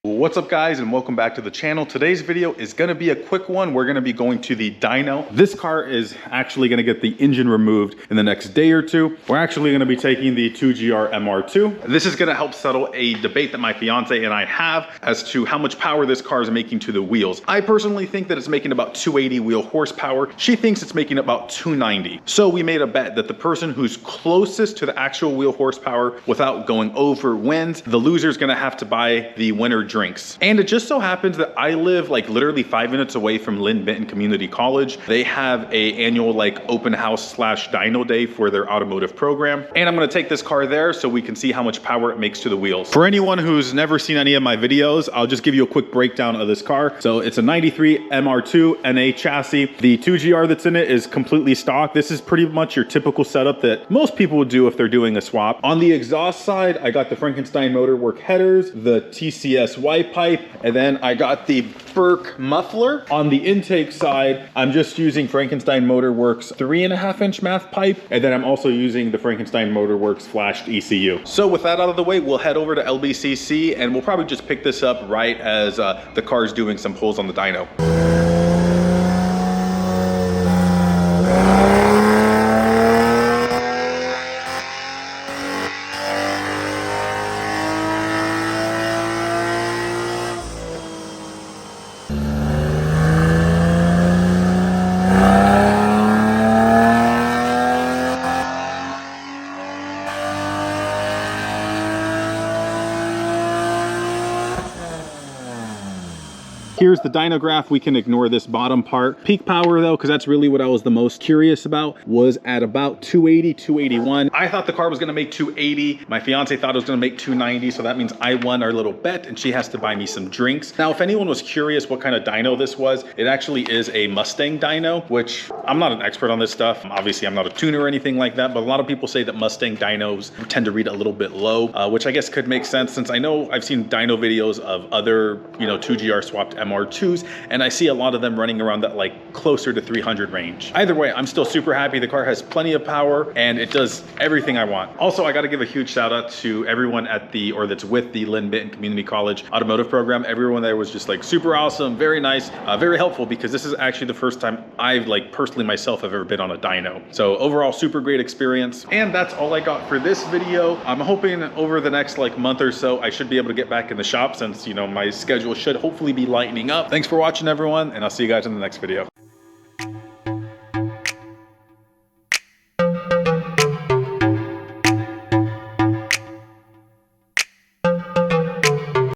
What's up guys, and welcome back to the channel. Today's video is gonna be a quick one. We're gonna be going to the dyno. This car is actually gonna get the engine removed in the next day or two. We're actually gonna be taking the 2GR MR2. This is gonna help settle a debate that my fiance and I have as to how much power this car is making to the wheels. I personally think that it's making about 280 wheel horsepower. She thinks it's making about 290. So we made a bet that the person who's closest to the actual wheel horsepower without going over wins. The loser's gonna have to buy the winner drinks. And it just so happens that I live like literally 5 minutes away from Lynn Benton Community College. They have a annual like open house / dyno day for their automotive program. And I'm gonna take this car there so we can see how much power it makes to the wheels. For anyone who's never seen any of my videos, I'll just give you a quick breakdown of this car. So it's a 93 MR2 NA chassis. The 2GR that's in it is completely stock. This is pretty much your typical setup that most people would do if they're doing a swap. On the exhaust side, I got the Frankenstein Motorwork headers, the TCS Y pipe, and then I got the Burke muffler. On the intake side, I'm just using Frankenstein Motorworks 3.5-inch math pipe, and then I'm also using the Frankenstein Motorworks flashed ECU. So with that out of the way, we'll head over to LBCC and we'll probably just pick this up right as the car's doing some pulls on the dyno. Here's the dyno graph. We can ignore this bottom part. Peak power though, because that's really what I was the most curious about, was at about 280, 281. I thought the car was gonna make 280. My fiance thought it was gonna make 290, so that means I won our little bet and she has to buy me some drinks. Now, if anyone was curious what kind of dyno this was, it actually is a Mustang dyno, which I'm not an expert on this stuff. Obviously, I'm not a tuner or anything like that, but a lot of people say that Mustang dynos tend to read a little bit low, which I guess could make sense since I know I've seen dyno videos of other, 2GR swapped MR2s, and I see a lot of them running around that like closer to 300 range. Either way, I'm still super happy. The car has plenty of power and it does everything I want. Also, I got to give a huge shout out to everyone at that's with the Lynn Benton Community College automotive program. Everyone there was just like super awesome, very nice, very helpful, because this is actually the first time I've like personally myself have ever been on a dyno. So overall, super great experience. And that's all I got for this video. I'm hoping over the next like month or so, I should be able to get back in the shop since, my schedule should hopefully be lightening up. Thanks for watching everyone, and I'll see you guys in the next video.